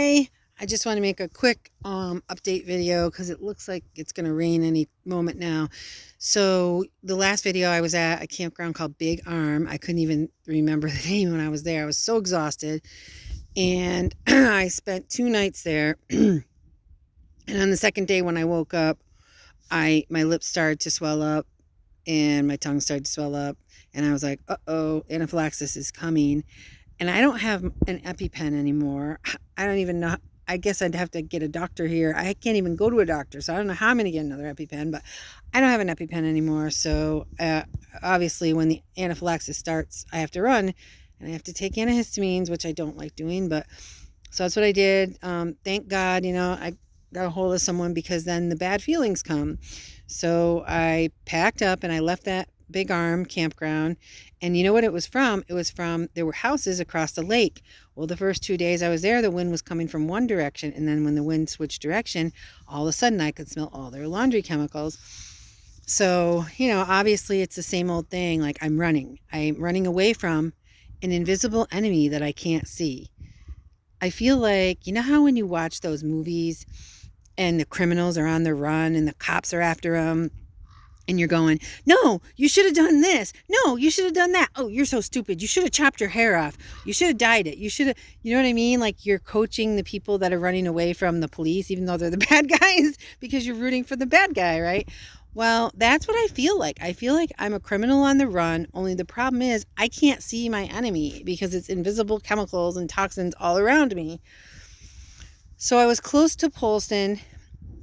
Hi, I just want to make a quick update video because it looks like it's going to rain any moment now. So the last video I was at a campground called Big Arm. I couldn't even remember the name when I was there. I was so exhausted. And I spent 2 nights there. And on the second day when I woke up, my lips started to swell up and my tongue started to swell up. And I was like, uh-oh, anaphylaxis is coming. And I don't have an EpiPen anymore. I don't even know. I guess I'd have to get a doctor here. I can't even go to a doctor, so I don't know how I'm going to get another EpiPen, but I don't have an EpiPen anymore. So obviously when the anaphylaxis starts, I have to run and I have to take antihistamines, which I don't like doing, but so that's what I did. Thank God, I got a hold of someone because then the bad feelings come. So I packed up and I left that Big Arm campground. And you know what it was from? It was from, there were houses across the lake. Well, the first 2 days I was there, the wind was coming from one direction. And then when the wind switched direction, all of a sudden I could smell all their laundry chemicals. So, obviously it's the same old thing. Like I'm running away from an invisible enemy that I can't see. I feel like, you know how when you watch those movies and the criminals are on the run and the cops are after them, and you're going, no, you should have done this. No, you should have done that. Oh, you're so stupid. You should have chopped your hair off. You should have dyed it. You should have, you know what I mean? Like you're coaching the people that are running away from the police, even though they're the bad guys, because you're rooting for the bad guy, right? Well, that's what I feel like. I feel like I'm a criminal on the run. Only the problem is I can't see my enemy because it's invisible chemicals and toxins all around me. So I was close to Polson,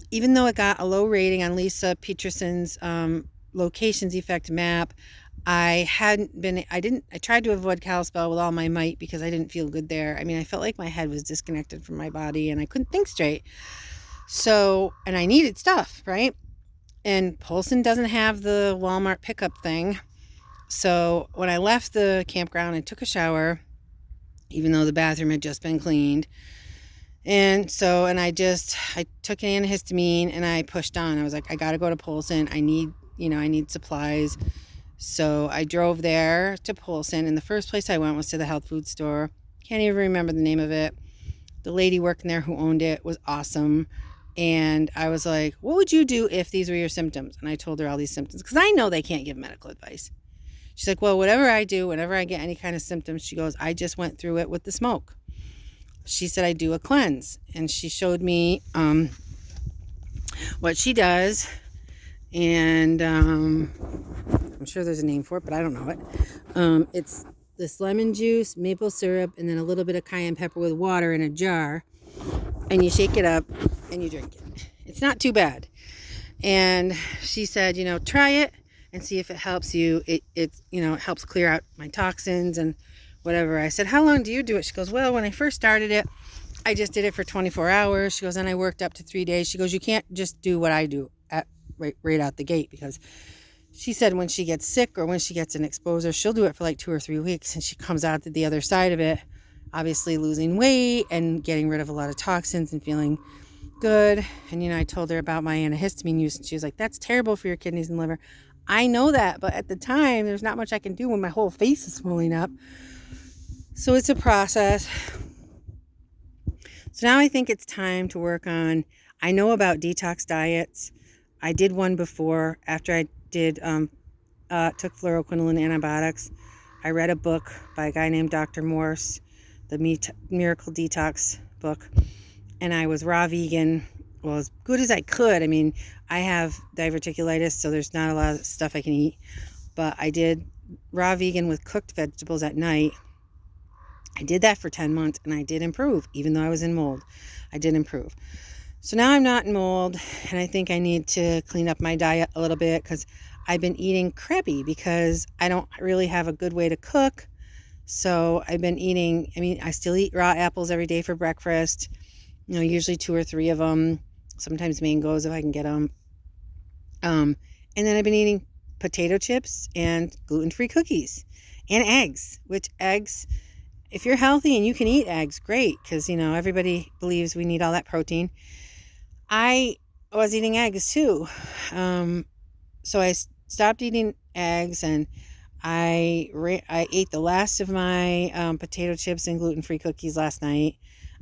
even though it got a low rating on Lisa Peterson's locations effect map. I tried to avoid Kalispell with all my might because I didn't feel good there. I mean, I felt like my head was disconnected from my body and I couldn't think straight. So, and I needed stuff, right? And Polson doesn't have the Walmart pickup thing. So when I left the campground and took a shower, even though the bathroom had just been cleaned, and so, I took an antihistamine and I pushed on. I was like, I got to go to Polson. I need supplies. So I drove there to Polson. And the first place I went was to the health food store. Can't even remember the name of it. The lady working there who owned it was awesome. And I was like, what would you do if these were your symptoms? And I told her all these symptoms because I know they can't give medical advice. She's like, well, whatever I do, whenever I get any kind of symptoms, she goes, I just went through it with the smoke. She said I do a cleanse, and she showed me what she does, and I'm sure there's a name for it, but I don't know it. It's this lemon juice, maple syrup, and then a little bit of cayenne pepper with water in a jar, and you shake it up and you drink it. It's not too bad. And she said, try it and see if it helps you. It helps clear out my toxins and whatever. I said, how long do you do it? She goes, well, when I first started it, I just did it for 24 hours. She goes, then I worked up to 3 days. She goes, you can't just do what I do right out the gate, because she said when she gets sick or when she gets an exposure, she'll do it for like 2 or 3 weeks, and she comes out the other side of it, obviously losing weight and getting rid of a lot of toxins and feeling good. And, I told her about my antihistamine use, and she was like, that's terrible for your kidneys and liver. I know that, but at the time, there's not much I can do when my whole face is swelling up. So it's a process. So now I think it's time to work on, I know about detox diets. I did one before after I did, took fluoroquinoline antibiotics. I read a book by a guy named Dr. Morse, the Miracle Detox book. And I was raw vegan, well, as good as I could. I mean, I have diverticulitis, so there's not a lot of stuff I can eat. But I did raw vegan with cooked vegetables at night. I did that for 10 months and I did improve. Even though I was in mold, I did improve. So now I'm not in mold, and I think I need to clean up my diet a little bit because I've been eating crappy because I don't really have a good way to cook. So I've been eating, I still eat raw apples every day for breakfast, usually 2 or 3 of them, sometimes mangoes if I can get them. And then I've been eating potato chips and gluten-free cookies and eggs, if you're healthy and you can eat eggs, great, because, everybody believes we need all that protein. I was eating eggs too. So I stopped eating eggs, and I ate the last of my potato chips and gluten-free cookies last night.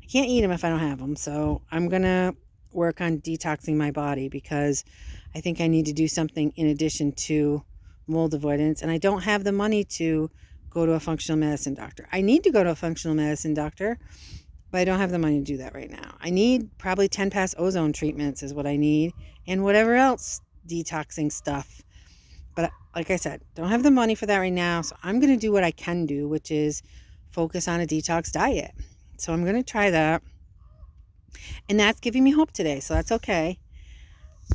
I can't eat them if I don't have them. So I'm going to work on detoxing my body because I think I need to do something in addition to mold avoidance. And I don't have the money to go to a functional medicine doctor. I need to go to a functional medicine doctor, but I don't have the money to do that right now. I need probably 10 pass ozone treatments is what I need, and whatever else detoxing stuff. But like I said, don't have the money for that right now. So I'm going to do what I can do, which is focus on a detox diet. So I'm going to try that. And that's giving me hope today. So that's okay.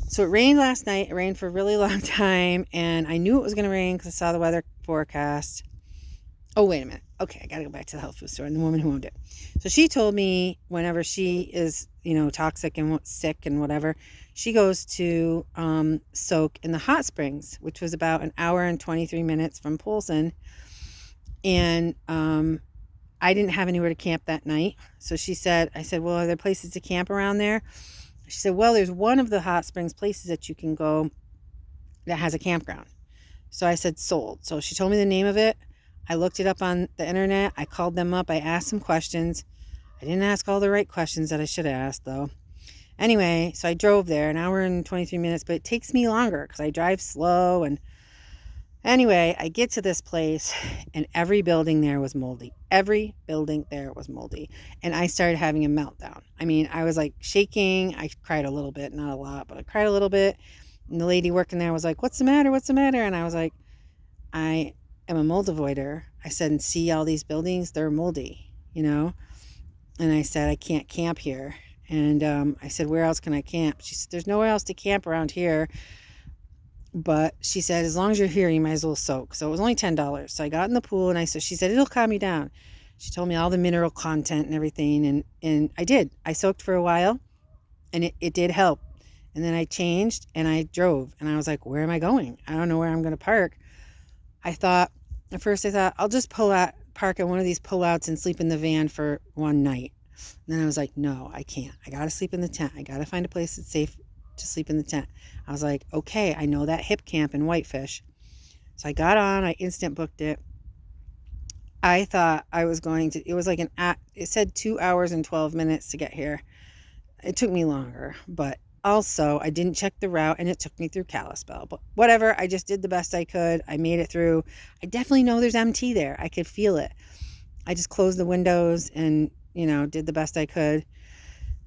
So it rained last night. It rained for a really long time. And I knew it was going to rain because I saw the weather forecast. Oh, wait a minute. Okay, I got to go back to the health food store and the woman who owned it. So she told me whenever she is, toxic and sick and whatever, she goes to soak in the hot springs, which was about an hour and 23 minutes from Polson. And I didn't have anywhere to camp that night. So I said, well, are there places to camp around there? She said, well, there's one of the hot springs places that you can go that has a campground. So I said, sold. So she told me the name of it. I looked it up on the internet. I called them up. I asked some questions. I didn't ask all the right questions that I should have asked, though. Anyway, so I drove there an hour and 23 minutes, but it takes me longer because I drive slow. And anyway, I get to this place and every building there was moldy. Every building there was moldy. And I started having a meltdown. I mean, I was like shaking. I cried a little bit, not a lot, but I cried a little bit. And the lady working there was like, what's the matter? What's the matter? And I was like, I am a mold avoider. I said, and see all these buildings, they're moldy, And I said, I can't camp here. And I said, where else can I camp? She said, there's nowhere else to camp around here. But she said, as long as you're here, you might as well soak. So it was only $10. So I got in the pool and she said, it'll calm you down. She told me all the mineral content and everything. And I did. I soaked for a while and it did help. And then I changed and I drove and I was like, where am I going? I don't know where I'm going to park. At first I thought I'll just park at one of these pullouts and sleep in the van for one night. And then I was like, no, I can't. I got to sleep in the tent. I got to find a place that's safe to sleep in the tent. I was like, okay, I know that hip camp in Whitefish. So I got on, I instant booked it. I thought I was it was like it said 2 hours and 12 minutes to get here. It took me longer, but also I didn't check the route and it took me through Kalispell, but whatever. I just did the best I could. I made it through. I definitely know there's MT there. I could feel it. I just closed the windows and, did the best I could.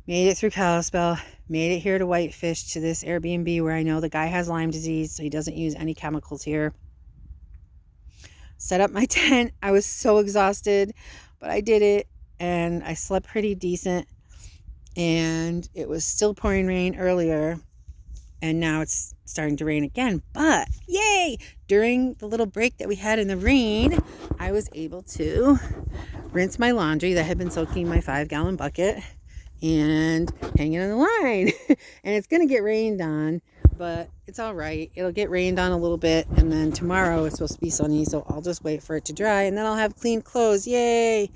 Made it through Kalispell, made it here to Whitefish to this Airbnb where I know the guy has Lyme disease, so he doesn't use any chemicals here. Set up my tent. I was so exhausted, but I did it and I slept pretty decent. And it was still pouring rain earlier and now it's starting to rain again. But yay! During the little break that we had in the rain, I was able to rinse my laundry that had been soaking in my 5-gallon bucket and hang it on the line. And it's going to get rained on, but it's all right. It'll get rained on a little bit, and then tomorrow it's supposed to be sunny, so I'll just wait for it to dry, and then I'll have clean clothes. Yay!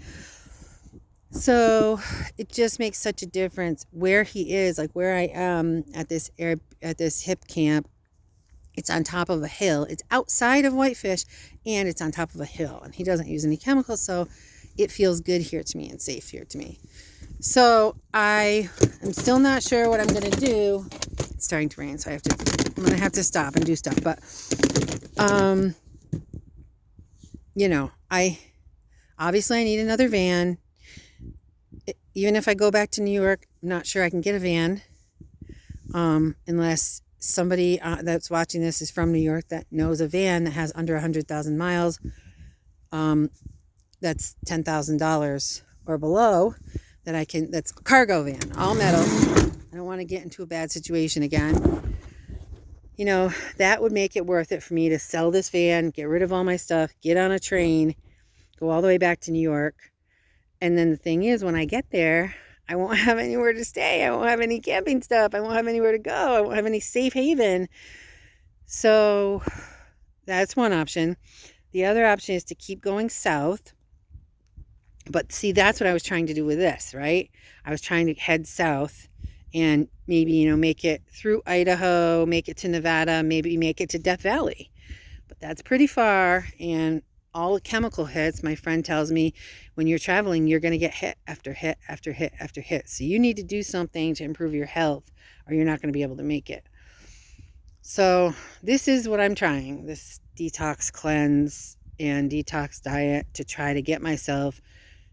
So it just makes such a difference where he is, like where I am at this hip camp. It's on top of a hill. It's outside of Whitefish, and it's on top of a hill, and he doesn't use any chemicals, so it feels good here to me and safe here to me. So I'm still not sure what I'm going to do. It's starting to rain, so I'm going to have to stop and do stuff. But, obviously I need another van. Even if I go back to New York, I'm not sure I can get a van. Unless somebody that's watching this is from New York that knows a van that has under 100,000 miles. That's $10,000 or below. That's a cargo van, all metal. I don't want to get into a bad situation again. That would make it worth it for me to sell this van, get rid of all my stuff, get on a train, go all the way back to New York. And then the thing is, when I get there, I won't have anywhere to stay. I won't have any camping stuff. I won't have anywhere to go. I won't have any safe haven. So that's one option. The other option is to keep going south. But see, that's what I was trying to do with this, right? I was trying to head south and maybe, make it through Idaho, make it to Nevada, maybe make it to Death Valley. But that's pretty far. And all the chemical hits, my friend tells me when you're traveling, you're going to get hit after hit after hit after hit. So you need to do something to improve your health or you're not going to be able to make it. So this is what I'm trying, this detox cleanse and detox diet, to try to get myself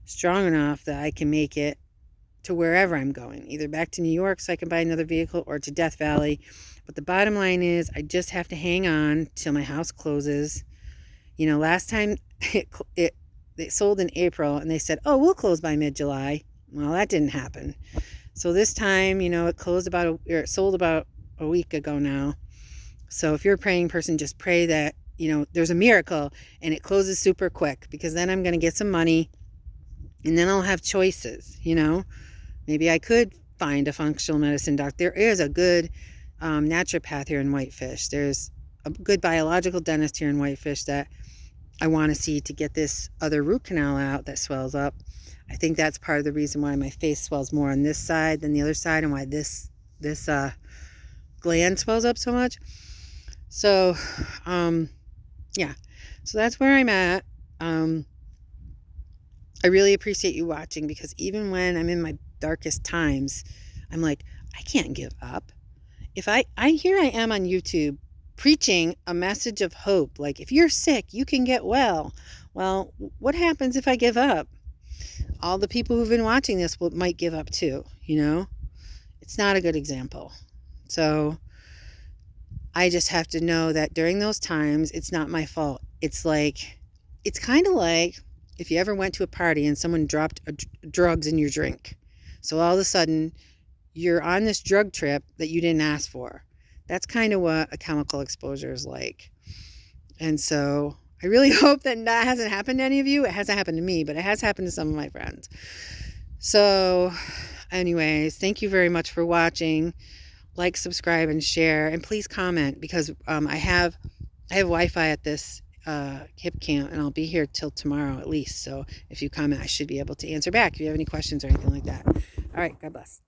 strong enough that I can make it to wherever I'm going, either back to New York so I can buy another vehicle or to Death Valley. But the bottom line is I just have to hang on till my house closes. You know, last time it sold in April and they said, oh, we'll close by mid-July. Well, that didn't happen. So this time, you know, it sold about a week ago now. So if you're a praying person, just pray that, you know, there's a miracle and it closes super quick, because then I'm going to get some money and then I'll have choices, you know. Maybe I could find a functional medicine doctor. There is a good naturopath here in Whitefish. There's a good biological dentist here in Whitefish that I want to see to get this other root canal out that swells up. I think that's part of the reason why my face swells more on this side than the other side, and why this gland swells up so much. So, yeah. So that's where I'm at. I really appreciate you watching, because even when I'm in my darkest times, I'm like, I can't give up. If here I am on YouTube preaching a message of hope, like if you're sick, you can get well. Well, what happens if I give up? All the people who've been watching this might give up too, you know? It's not a good example. So I just have to know that during those times, it's not my fault. It's kind of like if you ever went to a party and someone dropped drugs in your drink. So all of a sudden, you're on this drug trip that you didn't ask for. That's kind of what a chemical exposure is like. And so I really hope that hasn't happened to any of you. It hasn't happened to me, but it has happened to some of my friends. So anyways, thank you very much for watching. Like, subscribe, and share. And please comment, because I have Wi-Fi at this hip camp, and I'll be here till tomorrow at least. So if you comment, I should be able to answer back if you have any questions or anything like that. All right, God bless.